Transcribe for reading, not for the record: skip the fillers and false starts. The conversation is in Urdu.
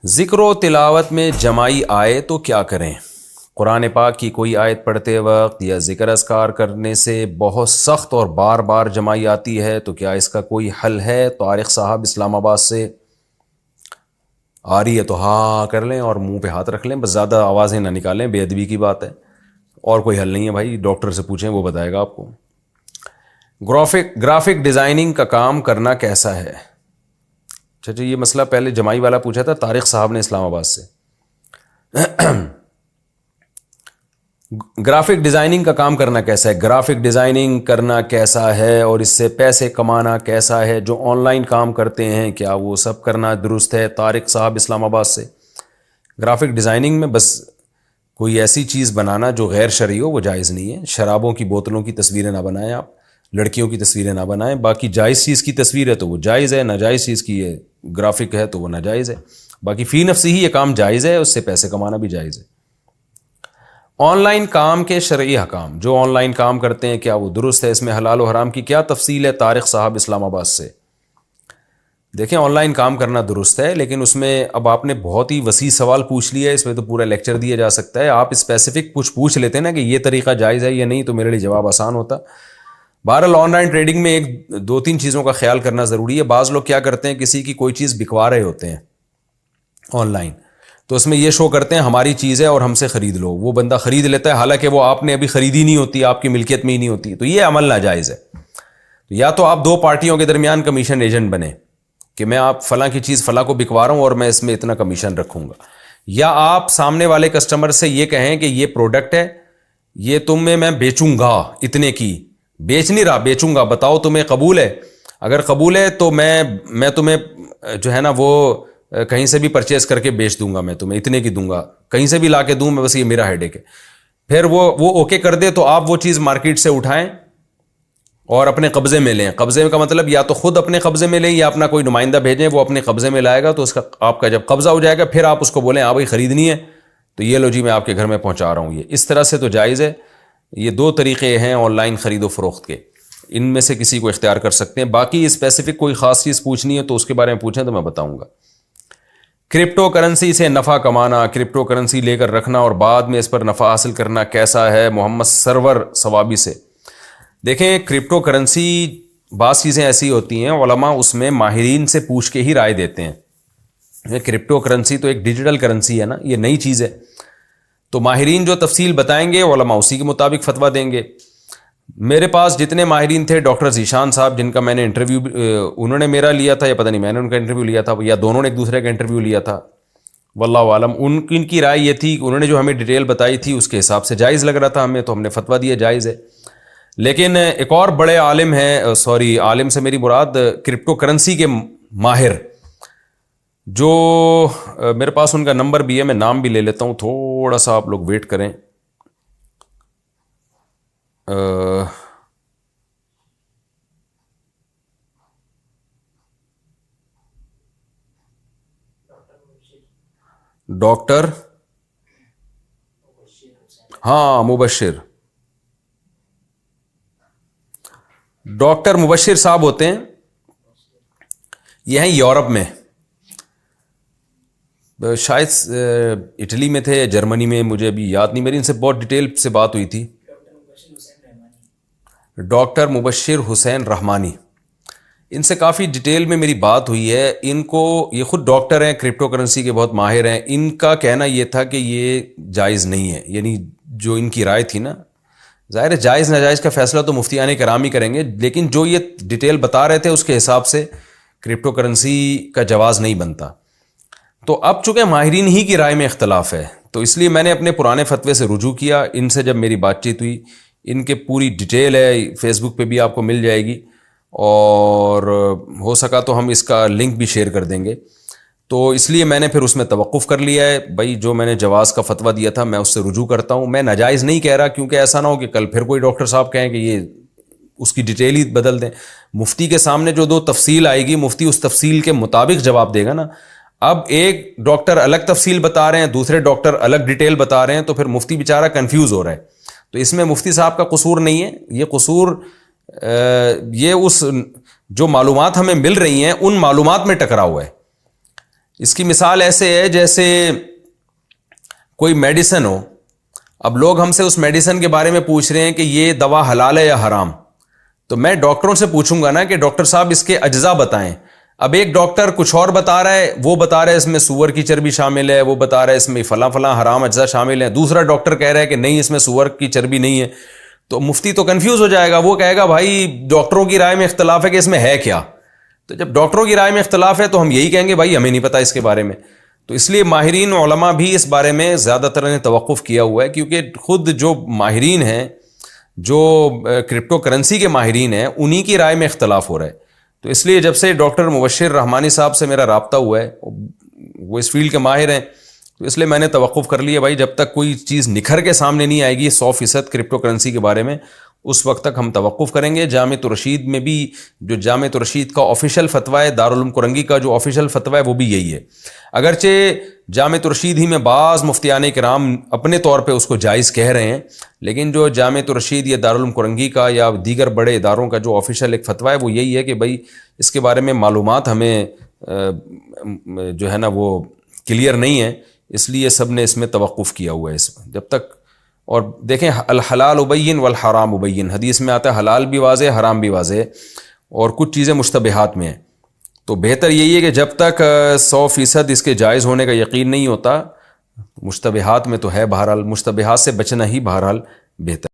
ذکر و تلاوت میں جمائی آئے تو کیا کریں؟ قرآن پاک کی کوئی آیت پڑھتے وقت یا ذکر اذکار کرنے سے بہت سخت اور بار بار جمائی آتی ہے تو کیا اس کا کوئی حل ہے؟ طارق صاحب اسلام آباد سے. آ رہی ہے تو ہاں کر لیں اور منہ پہ ہاتھ رکھ لیں، بس زیادہ آوازیں نہ نکالیں، بے ادبی کی بات ہے. اور کوئی حل نہیں ہے بھائی، ڈاکٹر سے پوچھیں، وہ بتائے گا آپ کو. گرافک ڈیزائننگ کا کام کرنا کیسا ہے؟ اچھا یہ مسئلہ پہلے جمائی والا پوچھا تھا طارق صاحب نے اسلام آباد سے. گرافک ڈیزائننگ کا کام کرنا کیسا ہے؟ گرافک ڈیزائننگ کرنا کیسا ہے اور اس سے پیسے کمانا کیسا ہے؟ جو آن لائن کام کرتے ہیں کیا وہ سب کرنا درست ہے؟ طارق صاحب اسلام آباد سے. گرافک ڈیزائننگ میں بس کوئی ایسی چیز بنانا جو غیر شرعی ہو وہ جائز نہیں ہے. شرابوں کی بوتلوں کی تصویریں نہ بنائیں، آپ لڑکیوں کی تصویریں نہ بنائیں. باقی جائز چیز کی تصویر ہے تو وہ جائز ہے، ناجائز چیز کی ہے گرافک ہے تو وہ ناجائز ہے. باقی فی نفسی ہی یہ کام جائز ہے، اس سے پیسے کمانا بھی جائز ہے. آن لائن کام کے شرعی احکام، جو آن لائن کام کرتے ہیں کیا وہ درست ہے؟ اس میں حلال و حرام کی کیا تفصیل ہے؟ طارق صاحب اسلام آباد سے. دیکھیں آن لائن کام کرنا درست ہے، لیکن اس میں اب آپ نے بہت ہی وسیع سوال پوچھ لیا ہے، اس میں تو پورا لیکچر دیا جا سکتا ہے. آپ اسپیسیفک کچھ پوچھ لیتے ہیں نا کہ یہ طریقہ جائز ہے یا نہیں، تو میرے لیے جواب آسان ہوتا. بہرحال آن لائن ٹریڈنگ میں ایک دو تین چیزوں کا خیال کرنا ضروری ہے. بعض لوگ کیا کرتے ہیں، کسی کی کوئی چیز بکوا رہے ہوتے ہیں آن لائن، تو اس میں یہ شو کرتے ہیں ہماری چیز ہے اور ہم سے خرید لو. وہ بندہ خرید لیتا ہے حالانکہ وہ آپ نے ابھی خریدی نہیں ہوتی، آپ کی ملکیت میں ہی نہیں ہوتی. تو یہ عمل ناجائز ہے. یا تو آپ دو پارٹیوں کے درمیان کمیشن ایجنٹ بنے کہ میں آپ فلاں کی چیز فلاں کو بکوا رہا ہوں اور میں اس میں اتنا کمیشن رکھوں گا. یا آپ سامنے والے کسٹمر سے یہ کہیں کہ یہ پروڈکٹ ہے، یہ تمہیں میں بیچوں گا اتنے کی، بیچ نہیں رہا، بیچوں گا، بتاؤ تمہیں قبول ہے؟ اگر قبول ہے تو میں تمہیں جو ہے نا وہ کہیں سے بھی پرچیز کر کے بیچ دوں گا، میں تمہیں اتنے کی دوں گا، کہیں سے بھی لا کے دوں میں، بس یہ میرا ہیڈیک ہے. پھر وہ اوکے کر دے تو آپ وہ چیز مارکیٹ سے اٹھائیں اور اپنے قبضے میں لیں. قبضے کا مطلب یا تو خود اپنے قبضے میں لیں یا اپنا کوئی نمائندہ بھیجیں، وہ اپنے قبضے میں لائے گا. تو اس کا آپ کا جب قبضہ ہو جائے گا پھر آپ اس کو بولیں ہاں بھائی خریدنی ہے تو یہ لو جی میں آپ کے گھر میں پہنچا رہا ہوں. یہ اس طرح سے تو جائز ہے. یہ دو طریقے ہیں آن لائن خرید و فروخت کے، ان میں سے کسی کو اختیار کر سکتے ہیں. باقی اسپیسیفک کوئی خاص چیز پوچھنی ہے تو اس کے بارے میں پوچھیں تو میں بتاؤں گا. کرپٹو کرنسی سے نفع کمانا، کرپٹو کرنسی لے کر رکھنا اور بعد میں اس پر نفع حاصل کرنا کیسا ہے؟ محمد سرور ثوابی سے. دیکھیں کرپٹو کرنسی بعض چیزیں ایسی ہوتی ہیں علماء اس میں ماہرین سے پوچھ کے ہی رائے دیتے ہیں. کرپٹو کرنسی تو ایک ڈیجیٹل کرنسی ہے نا، یہ نئی چیز ہے، تو ماہرین جو تفصیل بتائیں گے علماء اسی کے مطابق فتویٰ دیں گے. میرے پاس جتنے ماہرین تھے، ڈاکٹر ذیشان صاحب جن کا میں نے انٹرویو انہوں نے میرا لیا تھا یا پتہ نہیں میں نے ان کا انٹرویو لیا تھا یا دونوں نے ایک دوسرے کا انٹرویو لیا تھا، واللہ عالم. ان کی رائے یہ تھی، انہوں نے جو ہمیں ڈیٹیل بتائی تھی اس کے حساب سے جائز لگ رہا تھا ہمیں، تو ہم نے فتویٰ دیا جائز ہے. لیکن ایک اور بڑے عالم ہیں، عالم سے میری مراد کرپٹو کرنسی کے ماہر، جو میرے پاس ان کا نمبر بھی ہے، میں نام بھی لے لیتا ہوں، تھوڑا سا آپ لوگ ویٹ کریں. ڈاکٹر مبشر، ڈاکٹر مبشر صاحب ہوتے ہیں، یہ ہیں یورپ میں، شاید اٹلی میں تھے، جرمنی میں، مجھے ابھی یاد نہیں، میری ان سے بہت ڈیٹیل سے بات ہوئی تھی. ڈاکٹر مبشر حسین رحمانی، ان سے کافی ڈیٹیل میں میری بات ہوئی ہے. ان کو، یہ خود ڈاکٹر ہیں، کرپٹو کرنسی کے بہت ماہر ہیں. ان کا کہنا یہ تھا کہ یہ جائز نہیں ہے، یعنی جو ان کی رائے تھی نا، ظاہر ہے جائز ناجائز کا فیصلہ تو مفتیان کرام ہی کریں گے، لیکن جو یہ ڈیٹیل بتا رہے تھے اس کے حساب سے کرپٹو کرنسی کا جواز نہیں بنتا. تو اب چونکہ ماہرین ہی کی رائے میں اختلاف ہے تو اس لیے میں نے اپنے پرانے فتوے سے رجوع کیا. ان سے جب میری بات چیت ہوئی، ان کے پوری ڈیٹیل ہے، فیس بک پہ بھی آپ کو مل جائے گی، اور ہو سکا تو ہم اس کا لنک بھی شیئر کر دیں گے. تو اس لیے میں نے پھر اس میں توقف کر لیا ہے. بھائی جو میں نے جواز کا فتویٰ دیا تھا میں اس سے رجوع کرتا ہوں، میں ناجائز نہیں کہہ رہا، کیونکہ ایسا نہ ہو کہ کل پھر کوئی ڈاکٹر صاحب کہیں کہ یہ اس کی ڈیٹیل ہی بدل دیں. مفتی کے سامنے جو دو تفصیل آئے گی، مفتی اس تفصیل کے مطابق جواب دے گا نا. اب ایک ڈاکٹر الگ تفصیل بتا رہے ہیں، دوسرے ڈاکٹر الگ ڈیٹیل بتا رہے ہیں، تو پھر مفتی بیچارہ کنفیوز ہو رہا ہے. تو اس میں مفتی صاحب کا قصور نہیں ہے، یہ قصور یہ اس جو معلومات ہمیں مل رہی ہیں ان معلومات میں ٹکرا ہوا ہے. اس کی مثال ایسے ہے جیسے کوئی میڈیسن ہو. اب لوگ ہم سے اس میڈیسن کے بارے میں پوچھ رہے ہیں کہ یہ دوا حلال ہے یا حرام. تو میں ڈاکٹروں سے پوچھوں گا نا کہ ڈاکٹر صاحب اس کے اجزاء بتائیں. اب ایک ڈاکٹر کچھ اور بتا رہا ہے, وہ بتا رہا ہے اس میں سور کی چربی شامل ہے, وہ بتا رہا ہے اس میں فلاں فلاں حرام اجزاء شامل ہیں, دوسرا ڈاکٹر کہہ رہا ہے کہ نہیں اس میں سور کی چربی نہیں ہے. تو مفتی تو کنفیوز ہو جائے گا, وہ کہے گا بھائی ڈاکٹروں کی رائے میں اختلاف ہے کہ اس میں ہے کیا. تو جب ڈاکٹروں کی رائے میں اختلاف ہے تو ہم یہی کہیں گے بھائی ہمیں نہیں پتہ اس کے بارے میں. تو اس لیے ماہرین علماء بھی اس بارے میں زیادہ تر نے توقف کیا ہوا ہے, کیونکہ خود جو ماہرین ہیں, جو کرپٹو کرنسی کے ماہرین ہیں, انہی کی رائے میں اختلاف ہو رہا ہے. تو اس لیے جب سے ڈاکٹر مبشر رحمانی صاحب سے میرا رابطہ ہوا ہے, وہ اس فیلڈ کے ماہر ہیں, تو اس لیے میں نے توقف کر لیا بھائی جب تک کوئی چیز نکھر کے سامنے نہیں آئے گی 100% کرپٹو کرنسی کے بارے میں, اس وقت تک ہم توقف کریں گے. جامعۃ الرشید میں بھی جو جامعۃ الرشید کا آفیشیل فتویٰ ہے, دارالعلوم کرنگی کا جو آفیشیل فتویٰ ہے وہ بھی یہی ہے. اگرچہ جامعۃ الرشید ہی میں بعض مفتیان کرام اپنے طور پہ اس کو جائز کہہ رہے ہیں, لیکن جو جامعۃ الرشید یا دارالعلوم کرنگی کا یا دیگر بڑے اداروں کا جو آفیشیل ایک فتویٰ ہے وہ یہی ہے کہ بھائی اس کے بارے میں معلومات ہمیں جو ہے نا وہ کلیئر نہیں ہے, اس لیے سب نے اس میں توقف کیا ہوا ہے اس میں جب تک. اور دیکھیں الحلال ابین والحرام ابین, حدیث میں آتا ہے حلال بھی واضح حرام بھی واضح, اور کچھ چیزیں مشتبہات میں ہیں. تو بہتر یہی ہے کہ جب تک 100% اس کے جائز ہونے کا یقین نہیں ہوتا, مشتبہات میں تو ہے, بہرحال مشتبہات سے بچنا ہی بہرحال بہتر.